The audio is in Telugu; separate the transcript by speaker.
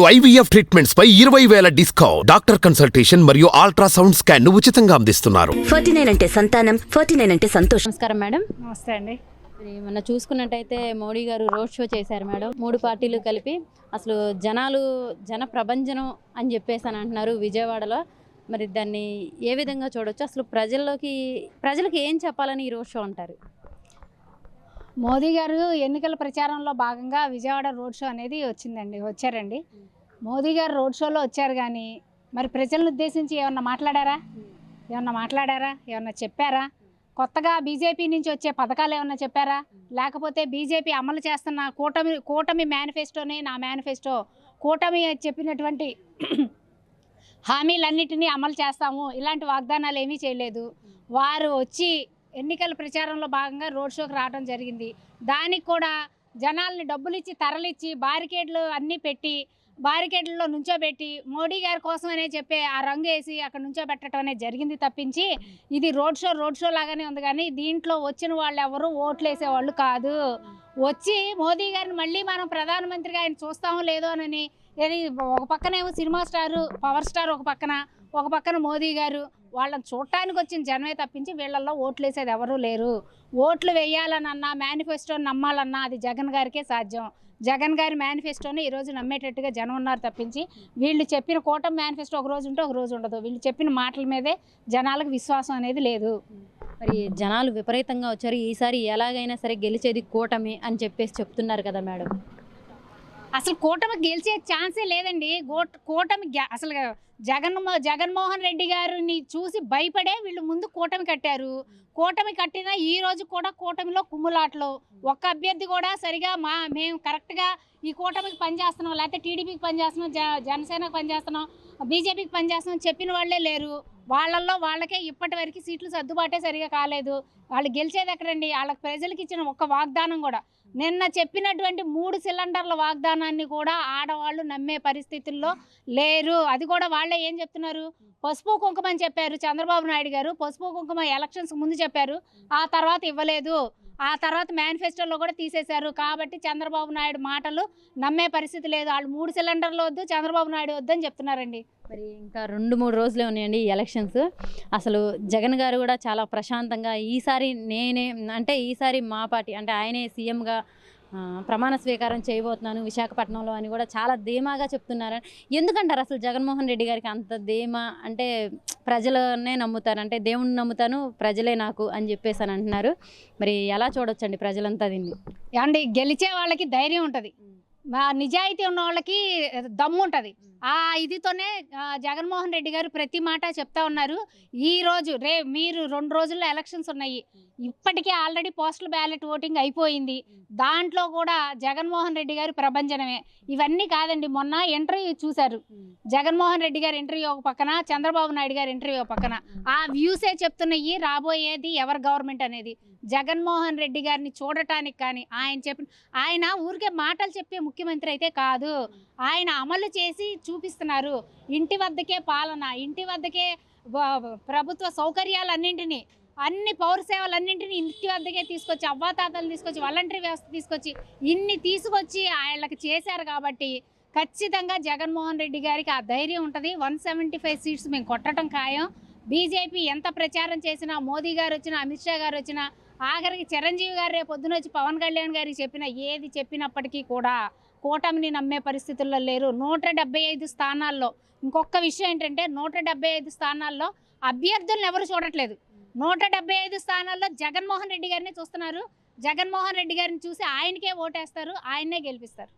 Speaker 1: IVF ట్రీట్మెంట్స్ పై 20,000 డిస్కౌంట్. డాక్టర్ కన్సల్టేషన్ మరియు అల్ట్రాసౌండ్ స్కాన్ ఉచితంగా అందిస్తున్నారు.
Speaker 2: 49 అంటే సంతానం, 49 అంటే సంతోషం.
Speaker 3: నమస్కారం మేడం.
Speaker 4: నమస్తే అండి.
Speaker 3: మొన్న చూసుకున్నట్టయితే మోడీ గారు రోడ్ షో చేశారు మేడం. 3 పార్టీలు కలిపి అసలు జన ప్రభంజనం అని చెప్పేసి అని అంటున్నారు విజయవాడలో. మరి దాన్ని ఏ విధంగా చూడొచ్చు? అసలు ప్రజలకు ఏం చెప్పాలని ఈ రోడ్ షో అంటారు?
Speaker 4: మోదీ గారు ఎన్నికల ప్రచారంలో భాగంగా విజయవాడ రోడ్ షో అనేది వచ్చారండి. మోదీ గారు రోడ్ షోలో వచ్చారు కానీ మరి ప్రజలను ఉద్దేశించి ఏమన్నా మాట్లాడారా? ఏమన్నా చెప్పారా? కొత్తగా బీజేపీ నుంచి వచ్చే పథకాలు ఏమన్నా చెప్పారా? లేకపోతే బీజేపీ అమలు చేస్తున్న కూటమి మేనిఫెస్టోనే నా మేనిఫెస్టో, కూటమి చెప్పినటువంటి హామీలన్నిటినీ అమలు చేస్తాము, ఇలాంటి వాగ్దానాలు ఏమీ చేయలేదు. వారు వచ్చి ఎన్నికల ప్రచారంలో భాగంగా రోడ్ షోకి రావడం జరిగింది. దానికి కూడా జనాల్ని డబ్బులు ఇచ్చి తరలిచ్చి బారికేడ్లు అన్నీ పెట్టి బారికేడ్లలో నుంచోబెట్టి మోడీ గారి కోసం అనే చెప్పి ఆ రంగు వేసి అక్కడ నుంచోబెట్టడం అనేది జరిగింది తప్పించి ఇది రోడ్ షో లాగానే ఉంది. కానీ దీంట్లో వచ్చిన వాళ్ళు ఎవరు ఓట్లు వేసేవాళ్ళు కాదు. వచ్చి మోదీ గారిని మళ్ళీ మనం ప్రధానమంత్రిగా ఆయన చూస్తామో లేదో అని ఒక పక్కనేమో సినిమా స్టారు, పవర్ స్టార్ ఒక పక్కన మోదీ గారు, వాళ్ళని చూడటానికి వచ్చిన జనమే తప్పించి వీళ్ళల్లో ఓట్లు వేసేది ఎవరూ లేరు. ఓట్లు వేయాలనన్నా మేనిఫెస్టోని నమ్మాలన్నా అది జగన్ గారికే సాధ్యం. జగన్ గారి మేనిఫెస్టోని ఈరోజు నమ్మేటట్టుగా జనం ఉన్నారు తప్పించి వీళ్ళు చెప్పిన కూటమి మేనిఫెస్టో ఒక రోజు ఉంటే ఒక రోజు ఉండదు. వీళ్ళు చెప్పిన మాటల మీదే జనాలకు విశ్వాసం అనేది లేదు.
Speaker 3: మరి జనాలు విపరీతంగా వచ్చారు. ఈసారి ఎలాగైనా సరే గెలిచేది కూటమి అని చెప్పేసి చెప్తున్నారు కదా మేడం.
Speaker 4: అసలు కూటమి గెలిచే ఛాన్సే లేదండి. కూటమి అసలు జగన్మోహన్ రెడ్డి గారిని చూసి భయపడే వీళ్ళు ముందు కూటమి కట్టారు. కూటమి కట్టిన ఈ రోజు కూడా కూటమిలో కుమ్ములాట్లు. ఒక్క అభ్యర్థి కూడా సరిగా మేము కరెక్ట్గా ఈ కూటమికి పనిచేస్తున్నాం, లేకపోతే టీడీపీకి పనిచేస్తున్నాం, జనసేనకు పనిచేస్తున్నాం, బీజేపీకి పనిచేస్తున్నాం చెప్పిన వాళ్ళే లేరు. వాళ్ళకే ఇప్పటి వరకు సీట్లు సర్దుబాటే సరిగా కాలేదు. వాళ్ళు గెలిచేది ఎక్కడండి? వాళ్ళకి ప్రజలకు ఇచ్చిన ఒక్క వాగ్దానం కూడా, నిన్న చెప్పినటువంటి 3 సిలిండర్ల వాగ్దానాన్ని కూడా ఆడవాళ్ళు నమ్మే పరిస్థితుల్లో లేరు. అది కూడా వాళ్ళే ఏం చెప్తున్నారు? పసుపు కుంకుమ అని చెప్పారు చంద్రబాబు నాయుడు గారు. పసుపు కుంకుమ ఎలక్షన్స్ ముందు చెప్పారు, ఆ తర్వాత ఇవ్వలేదు. ఆ తర్వాత మేనిఫెస్టోలో కూడా తీసేశారు. కాబట్టి చంద్రబాబు నాయుడు మాటలు నమ్మే పరిస్థితి లేదు. వాళ్ళు 3 సిలిండర్లు వద్దు, చంద్రబాబు నాయుడు వద్దని చెప్తున్నారండి.
Speaker 3: మరి ఇంకా 2-3 రోజులే ఉన్నాయండి ఈ ఎలక్షన్స్. అసలు జగన్ గారు కూడా చాలా ప్రశాంతంగా ఈసారి మా పార్టీ అంటే ఆయనే సీఎంగా ప్రమాణ స్వీకారం చేయబోతున్నాను విశాఖపట్నంలో అని కూడా చాలా ధీమాగా చెప్తున్నారు. ఎందుకంటారు అసలు జగన్మోహన్ రెడ్డి గారికి అంత ధీమా? అంటే ప్రజలనే నమ్ముతారు, అంటే దేవుణ్ణి నమ్ముతాను ప్రజలే నాకు అని చెప్పేసి అని అంటున్నారు. మరి ఎలా చూడొచ్చండి ప్రజలంతా దీన్ని?
Speaker 4: అండి, గెలిచే వాళ్ళకి ధైర్యం ఉంటుంది, నిజాయితీ ఉన్న వాళ్ళకి దమ్ము ఉంటుంది. ఆ ఇదితోనే జగన్మోహన్ రెడ్డి గారు ప్రతి మాట చెప్తా ఉన్నారు. ఈరోజు మీరు 2 రోజుల్లో ఎలక్షన్స్ ఉన్నాయి. ఇప్పటికే ఆల్రెడీ పోస్టల్ బ్యాలెట్ ఓటింగ్ అయిపోయింది. దాంట్లో కూడా జగన్మోహన్ రెడ్డి గారు ప్రభంజనమే. ఇవన్నీ కాదండి, మొన్న ఇంటర్వ్యూ చూశారు. జగన్మోహన్ రెడ్డి గారి ఇంటర్వ్యూ ఒక పక్కన, చంద్రబాబు నాయుడు గారి ఇంటర్వ్యూ ఒక పక్కన. ఆ వ్యూసే చెప్తున్నాయి రాబోయేది ఎవరి గవర్నమెంట్ అనేది. జగన్మోహన్ రెడ్డి గారిని చూడటానికి కానీ ఆయన ఊరికే మాటలు చెప్పే ముఖ్యమంత్రి అయితే కాదు, ఆయన అమలు చేసి చూపిస్తున్నారు. ఇంటి వద్దకే పాలన, ఇంటి వద్దకే ప్రభుత్వ సౌకర్యాలన్నింటినీ, అన్ని పౌర సేవలన్నింటినీ ఇంటి వద్దకే తీసుకొచ్చి, అవ్వాతాతలు తీసుకొచ్చి, వాలంటరీ వ్యవస్థ తీసుకొచ్చి వాళ్ళకి చేశారు. కాబట్టి ఖచ్చితంగా జగన్మోహన్ రెడ్డి గారికి ఆ ధైర్యం ఉంటుంది. 175 సీట్స్ మేము కొట్టడం ఖాయం. బీజేపీ ఎంత ప్రచారం చేసినా, మోదీ గారు వచ్చినా, అమిత్ షా గారు వచ్చినా, ఆఖరికి చిరంజీవి గారు రేపు పొద్దున వచ్చి పవన్ కళ్యాణ్ గారికి ఏది చెప్పినప్పటికీ కూడా కూటమిని నమ్మే పరిస్థితుల్లో లేరు. 175 స్థానాల్లో ఇంకొక విషయం ఏంటంటే 175 స్థానాల్లో అభ్యర్థులను ఎవరు చూడట్లేదు. 175 స్థానాల్లో జగన్మోహన్ రెడ్డి గారిని చూస్తున్నారు. జగన్మోహన్ రెడ్డి గారిని చూసి ఆయనకే ఓటేస్తారు, ఆయన్నే గెలిపిస్తారు.